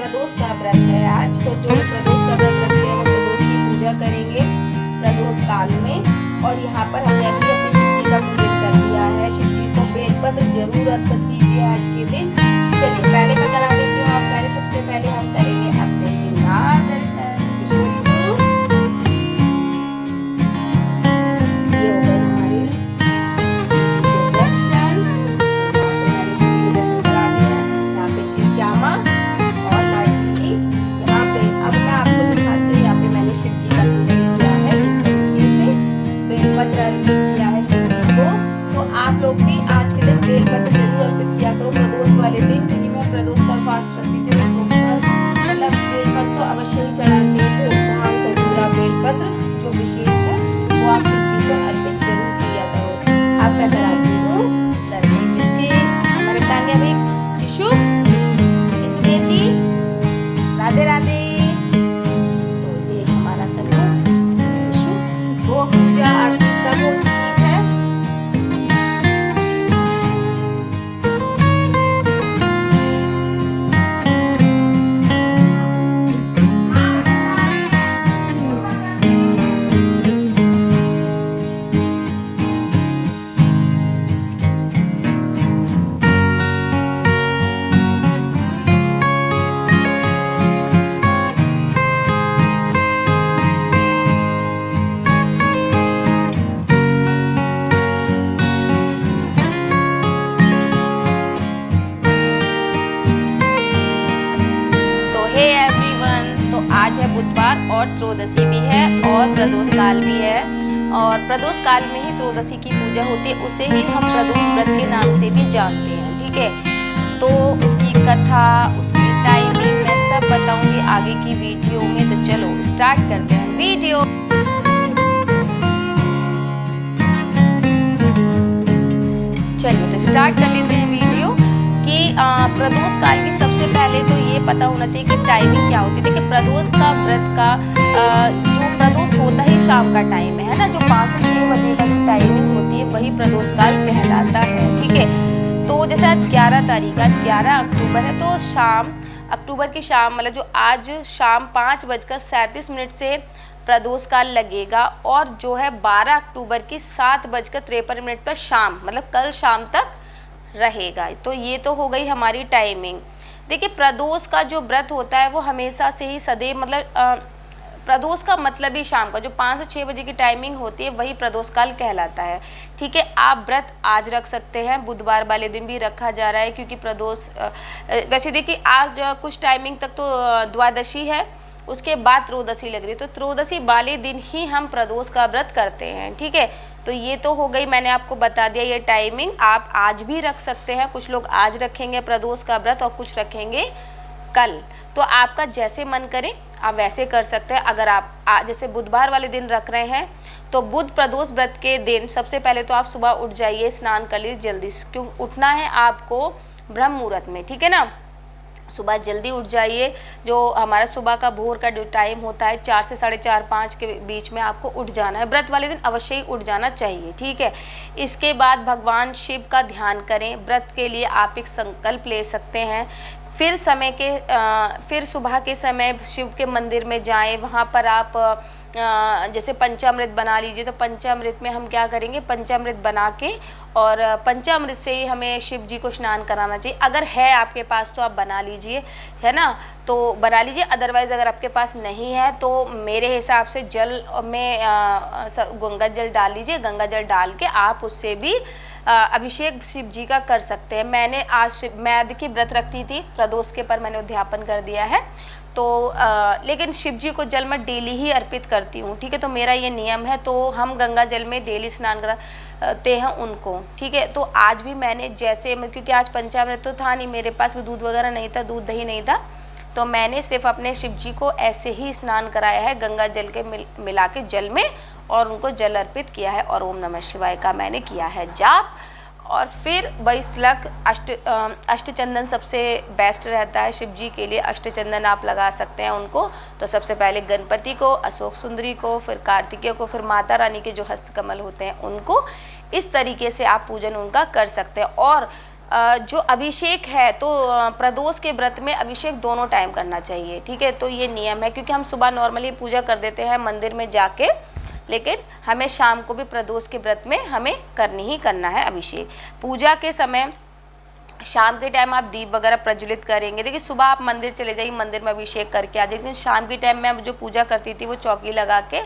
प्रदोष का व्रत है आज, तो जो प्रदोष का व्रत रखते हैं वो प्रदोष की पूजा करेंगे प्रदोष काल में। और यहाँ पर हमने अभी अपने शिव जी का पूजन कर दिया है। शिव जी को बेलपत्र जरूर अर्पित कीजिए आज के दिन। चलिए पहले मैं करा देती हूँ, आप पहले सबसे पहले हम करेंगे अपने श्रृंगार दर्शन। किशोरी जी, ये हो गए हमारे दर्शन। मैंने शिव जी के दर्शन करा दिए। यहाँ पे श्री श्यामा और लाडली जी, यहाँ पे अब मैं आपको दिखाती हूँ। यहाँ पे मैंने शिव जी का पूजन किया है इस तरीके से, बेलपत्र अर्पित किया है शिव जी को। तो आप लोग भी आज के दिन बेलपत्र जरूर अर्पित किया करो प्रदोष वाले दिन, क्योंकि मैं प्रदोष का फास्ट रखती थी। मतलब बेलपत्र तो अवश्य ही चढ़ाना चाहिए। तो भांग धतूरा बेलपत्र जो विशेष है वो आप शिव जी को अर्पित जरूर किया करो। अब मैं कराती हूँ दर्शन किसके, हमारे तान्या भाई किशु बेटी, राधे राधे। तो ये हमारा तनु किशु, वो पूजा आरती सब हो चुकी है। हे एवरीवन, तो आज है बुधवार और त्रयोदशी भी है और प्रदोष काल भी है। और प्रदोष काल में ही त्रयोदशी की पूजा होती है, उसे ही हम प्रदोष व्रत के नाम से भी जानते हैं। ठीक है, तो उसकी कथा, उसकी टाइमिंग मैं सब बताऊंगी आगे की वीडियो में। तो चलो स्टार्ट करते हैं वीडियो। चलिए तो स्टार्ट कर लेते हैं वीडियो कि प्रदोष काल की सबसे पहले तो ये पता होना चाहिए कि टाइमिंग क्या होती है। देखिए प्रदोष का व्रत का जो प्रदोष होता ही शाम का टाइम है ना, जो 5 से 6 बजे का जो टाइमिंग होती है वही प्रदोष काल कहलाता है। ठीक है, तो जैसे आज 11 तारीख, आज 11 अक्टूबर है, तो शाम अक्टूबर की शाम मतलब जो आज शाम 5:37 से प्रदोष काल लगेगा। और जो है 12 अक्टूबर की 7:53 पर शाम मतलब कल शाम तक रहेगा। तो ये तो हो गई हमारी टाइमिंग। देखिए प्रदोष का जो व्रत होता है वो हमेशा से ही सदैव मतलब प्रदोष का मतलब ही शाम का जो 5 से 6 बजे की टाइमिंग होती है वही प्रदोष काल कहलाता है। ठीक है, आप व्रत आज रख सकते हैं, बुधवार वाले दिन भी रखा जा रहा है, क्योंकि प्रदोष वैसे देखिए आज कुछ टाइमिंग तक तो द्वादशी है, उसके बाद त्रयोदशी लग रही है, तो त्रयोदशी वाले दिन ही हम प्रदोष का व्रत करते हैं। ठीक है, तो ये तो हो गई, मैंने आपको बता दिया ये टाइमिंग। आप आज भी रख सकते हैं, कुछ लोग आज रखेंगे प्रदोष का व्रत और कुछ रखेंगे कल। तो आपका जैसे मन करे आप वैसे कर सकते हैं। अगर आप जैसे बुधवार वाले दिन रख रहे हैं तो बुध प्रदोष व्रत के दिन सबसे पहले तो आप सुबह उठ जाइए, स्नान कर लीजिए जल्दी, क्यों उठना है आपको ब्रह्म मुहूर्त में। ठीक है ना, सुबह जल्दी उठ जाइए। जो हमारा सुबह का भोर का जो टाइम होता है 4 से 4:30 5 के बीच में आपको उठ जाना है। व्रत वाले दिन अवश्य ही उठ जाना चाहिए। ठीक है, इसके बाद भगवान शिव का ध्यान करें। व्रत के लिए आप एक संकल्प ले सकते हैं। फिर सुबह के समय शिव के मंदिर में जाएं, वहाँ पर आप जैसे पंचामृत बना लीजिए। तो पंचामृत में हम क्या करेंगे, पंचामृत बना के और पंचामृत से ही हमें शिव जी को स्नान कराना चाहिए। अगर है आपके पास तो आप बना लीजिए, है ना, तो बना लीजिए। अदरवाइज़ अगर आपके पास नहीं है तो मेरे हिसाब से जल में गंगा जल डाल लीजिए। गंगा जल डाल के आप उससे भी अभिषेक शिव जी का कर सकते हैं। मैं देखिए व्रत रखती थी प्रदोष के, पर मैंने उद्यापन कर दिया है। तो लेकिन शिव जी को जल मैं डेली ही अर्पित करती हूँ। ठीक है, तो मेरा ये नियम है। तो हम गंगा जल में डेली स्नान कराते हैं उनको। ठीक है, तो आज भी मैंने जैसे क्योंकि आज पंचामृत तो था नहीं मेरे पास, दूध वगैरह नहीं था, दूध दही नहीं था, तो मैंने सिर्फ अपने शिव जी को ऐसे ही स्नान कराया है गंगा जल के मिला के जल में, और उनको जल अर्पित किया है। और ओम नमः शिवाय का मैंने किया है जाप। और फिर 22 तिलक अष्टचंदन सबसे बेस्ट रहता है शिव जी के लिए। अष्टचंदन आप लगा सकते हैं उनको। तो सबसे पहले गणपति को, अशोक सुंदरी को, फिर कार्तिकेय को, फिर माता रानी के जो हस्तकमल होते हैं उनको। इस तरीके से आप पूजन उनका कर सकते हैं। और जो अभिषेक है तो प्रदोष के व्रत में अभिषेक दोनों टाइम करना चाहिए, ठीक है। तो ये नियम है, क्योंकि हम सुबह नॉर्मली पूजा कर देते हैं मंदिर में जाके, लेकिन हमें शाम को भी प्रदोष के व्रत में हमें करनी ही करना है अभिषेक। पूजा के समय शाम के टाइम आप दीप वगैरह प्रज्वलित करेंगे। देखिए सुबह आप मंदिर चले जाइए, मंदिर में अभिषेक करके आ जाइए, लेकिन शाम के टाइम में जो पूजा करती थी वो चौकी लगा के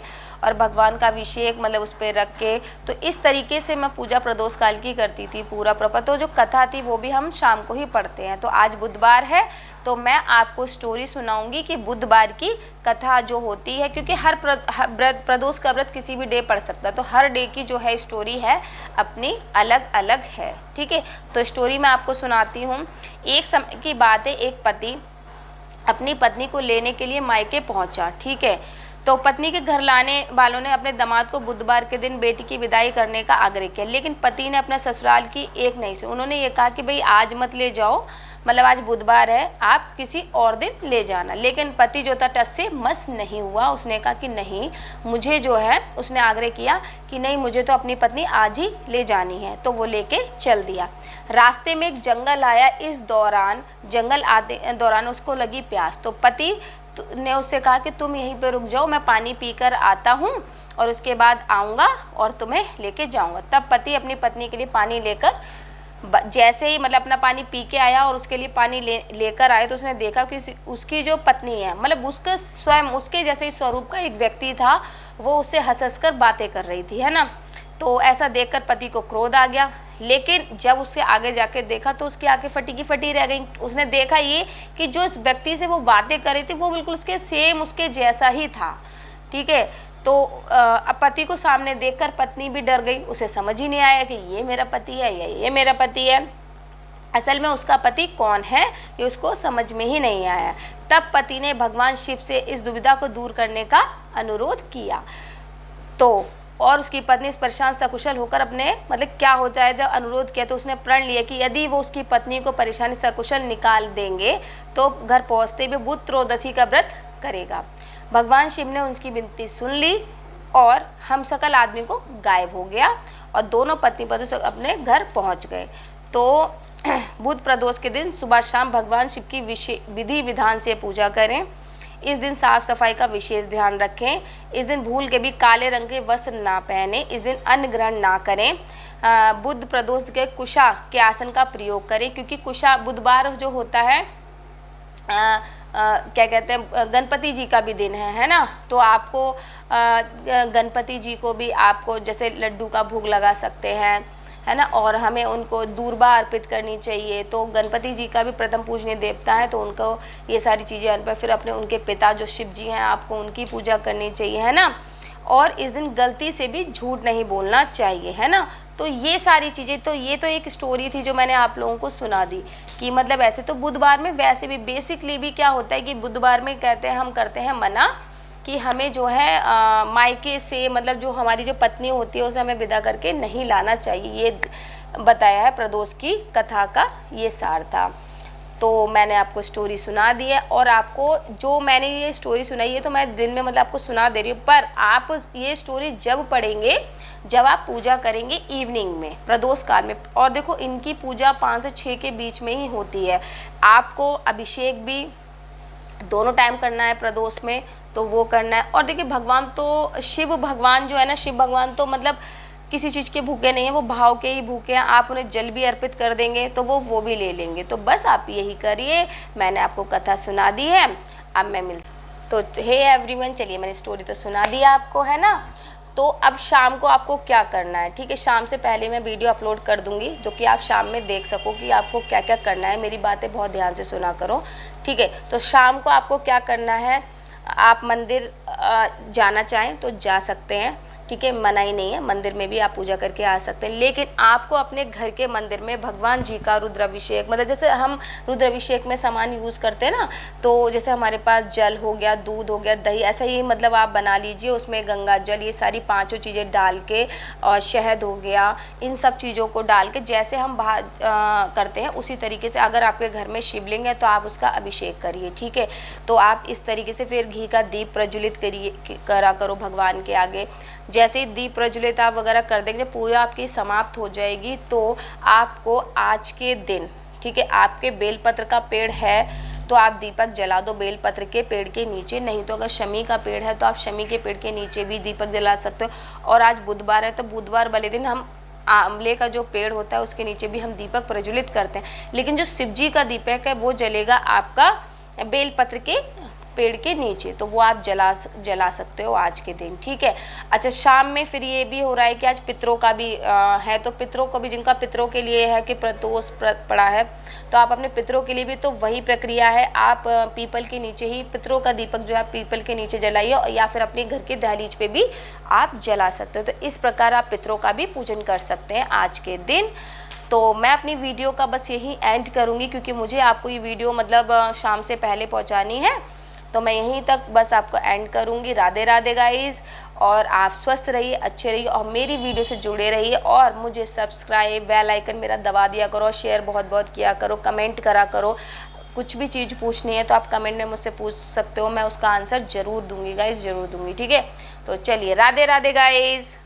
और भगवान का अभिषेक मतलब उस पर रख के, तो इस तरीके से मैं पूजा प्रदोष काल की करती थी पूरा प्रॉपर। तो जो कथा थी वो भी हम शाम को ही पढ़ते हैं। तो आज बुधवार है तो मैं आपको स्टोरी सुनाऊंगी कि बुधवार की कथा जो होती है, क्योंकि हर प्रदोष का व्रत किसी भी डे पढ़ सकता है, तो हर डे की जो है स्टोरी है अपनी अलग अलग है, ठीक है। तो स्टोरी मैं आपको सुनाती हूँ। एक समय की बात है, एक पति अपनी पत्नी को लेने के लिए मायके पहुंचा, ठीक है। तो पत्नी के घर लाने वालों ने अपने दामाद को बुधवार के दिन बेटी की विदाई करने का आग्रह किया, लेकिन पति ने अपना ससुराल की एक नहीं सुनी। उन्होंने ये कहा कि भाई आज मत ले जाओ, मतलब आज बुधवार है, आप किसी और दिन ले जाना। लेकिन पति जो था टस से मस नहीं हुआ, उसने कहा कि नहीं मुझे जो है, उसने आग्रह किया कि नहीं मुझे तो अपनी पत्नी आज ही ले जानी है। तो वो लेके चल दिया। रास्ते में एक जंगल आया, इस दौरान जंगल आते दौरान उसको लगी प्यास। तो पति ने उससे कहा कि तुम यहीं पे रुक जाओ, मैं पानी पीकर आता हूँ और उसके बाद आऊँगा और तुम्हें लेके जाऊँगा। तब पति अपनी पत्नी के लिए पानी लेकर, जैसे ही मतलब अपना पानी पी के आया और उसके लिए पानी लेकर आए, तो उसने देखा कि उसकी जो पत्नी है, मतलब उसका स्वयं उसके जैसे ही स्वरूप का एक व्यक्ति था, वो उससे हंस कर बातें कर रही थी, है ना। तो ऐसा देखकर पति को क्रोध आ गया, लेकिन जब उससे आगे जाके देखा तो उसकी आंखें फटी की फटी रह गई। उसने देखा ये कि जो इस व्यक्ति से वो बातें कर रही थी वो बिल्कुल उसके सेम उसके जैसा ही था, ठीक है। तो अब पति को सामने देखकर पत्नी भी डर गई। उसे समझ ही नहीं आया कि ये मेरा पति है या ये मेरा पति है, असल में उसका पति कौन है ये उसको समझ में ही नहीं आया। तब पति ने भगवान शिव से इस दुविधा को दूर करने का अनुरोध किया। तो और उसकी पत्नी इस परेशान सकुशल होकर अपने मतलब क्या हो जाए, जब अनुरोध किया तो उसने प्रण लिया कि यदि वो उसकी पत्नी को परेशानी सकुशल निकाल देंगे तो घर पहुंचते हुए बुध त्रयोदशी का व्रत करेगा। भगवान शिव ने उनकी विनती सुन ली और हम सकल आदमी को गायब हो गया और दोनों पत्नी पति अपने घर पहुंच गए। तो बुध प्रदोष के दिन सुबह शाम भगवान शिव की विधि विधान से पूजा करें। इस दिन साफ सफाई का विशेष ध्यान रखें। इस दिन भूल के भी काले रंग के वस्त्र ना पहने। इस दिन अन्न ग्रहण ना करें। बुध प्रदोष के कुशा के आसन का प्रयोग करें, क्योंकि कुशा बुधवार जो होता है क्या कहते हैं गणपति जी का भी दिन है ना। तो आपको गणपति जी को भी आपको जैसे लड्डू का भोग लगा सकते हैं, है ना, और हमें उनको दूर्बा अर्पित करनी चाहिए। तो गणपति जी का भी प्रथम पूजनीय देवता है, तो उनको ये सारी चीज़ें अर्पित, फिर अपने उनके पिता जो शिव जी हैं आपको उनकी पूजा करनी चाहिए, है ना। और इस दिन गलती से भी झूठ नहीं बोलना चाहिए, है ना। तो ये सारी चीज़ें, तो ये तो एक स्टोरी थी जो मैंने आप लोगों को सुना दी कि मतलब ऐसे तो बुधवार में वैसे भी बेसिकली भी क्या होता है कि बुधवार में कहते हैं हम करते हैं मना कि हमें जो है मायके से मतलब जो हमारी जो पत्नी होती है उसे हमें विदा करके नहीं लाना चाहिए। ये बताया है प्रदोष की कथा का ये सार था। तो मैंने आपको स्टोरी सुना दी है और आपको जो मैंने ये स्टोरी सुनाई है तो मैं दिन में मतलब आपको सुना दे रही हूँ, पर आप ये स्टोरी जब पढ़ेंगे जब आप पूजा करेंगे इवनिंग में प्रदोष काल में। और देखो इनकी पूजा 5 से 6 के बीच में ही होती है। आपको अभिषेक भी दोनों टाइम करना है प्रदोष में, तो वो करना है। और देखिए भगवान तो शिव भगवान जो है ना, शिव भगवान तो मतलब किसी चीज़ के भूखे नहीं है, वो भाव के ही भूखे हैं। आप उन्हें जल भी अर्पित कर देंगे तो वो भी ले लेंगे। तो बस आप यही करिए। मैंने आपको कथा सुना दी है, अब मैं तो हे एवरीवन, चलिए मैंने स्टोरी तो सुना दी आपको, है ना। तो अब शाम को आपको क्या करना है, ठीक है। शाम से पहले मैं वीडियो अपलोड कर दूंगी जो कि आप शाम में देख सको कि आपको क्या क्या करना है। मेरी बातें बहुत ध्यान से सुना करो, ठीक है। तो शाम को आपको क्या करना है, आप मंदिर जाना चाहें तो जा सकते हैं, ठीक है, मना ही नहीं है। मंदिर में भी आप पूजा करके आ सकते हैं, लेकिन आपको अपने घर के मंदिर में भगवान जी का रुद्राभिषेक, मतलब जैसे हम रुद्राभिषेक में सामान यूज़ करते हैं ना, तो जैसे हमारे पास जल हो गया, दूध हो गया, दही, ऐसा ही मतलब आप बना लीजिए। उसमें गंगा जल, ये सारी 5 चीज़ें डाल के और शहद हो गया, इन सब चीज़ों को डाल के जैसे हम करते हैं उसी तरीके से अगर आपके घर में शिवलिंग है तो आप उसका अभिषेक करिए, ठीक है। तो आप इस तरीके से फिर घी का दीप प्रज्वलित करा करो भगवान के आगे। जैसे ही दीप प्रज्वलित आप वगैरह कर देंगे, पूजा आपकी समाप्त हो जाएगी, तो आपको आज के दिन, ठीक है, आपके बेलपत्र का पेड़ है तो आप दीपक जला दो बेलपत्र के पेड़ के नीचे, नहीं तो अगर शमी का पेड़ है तो आप शमी के पेड़ के नीचे भी दीपक जला सकते हो। और आज बुधवार है तो बुधवार वाले दिन हम आंवले का जो पेड़ होता है उसके नीचे भी हम दीपक प्रज्वलित करते हैं, लेकिन जो शिव जी का दीपक है वो जलेगा आपका बेलपत्र के पेड़ के नीचे, तो वो आप जला सकते हो आज के दिन, ठीक है। अच्छा, शाम में फिर ये भी हो रहा है कि आज पितरों का भी है, तो पितरों को भी, जिनका पितरों के लिए है कि प्रदोष पड़ा है, तो आप अपने पितरों के लिए भी तो वही प्रक्रिया है, आप पीपल के नीचे ही पितरों का दीपक जो है पीपल के नीचे जलाइए, या फिर अपने घर के दहलीज पे भी आप जला सकते हो। तो इस प्रकार आप पितरों का भी पूजन कर सकते हैं आज के दिन। तो मैं अपनी वीडियो का बस यही एंड करूँगी, क्योंकि मुझे आपको ये वीडियो मतलब शाम से पहले पहुँचानी है, तो मैं यहीं तक बस आपको एंड करूँगी। राधे राधे गाइस, और आप स्वस्थ रहिए, अच्छे रहिए, और मेरी वीडियो से जुड़े रहिए, और मुझे सब्सक्राइब, बेल आइकन मेरा दबा दिया करो, और शेयर बहुत बहुत किया करो, कमेंट करा करो। कुछ भी चीज़ पूछनी है तो आप कमेंट में मुझसे पूछ सकते हो, मैं उसका आंसर ज़रूर दूंगी गाइस, ज़रूर दूंगी, ठीक है। तो चलिए, राधे राधे गाइस।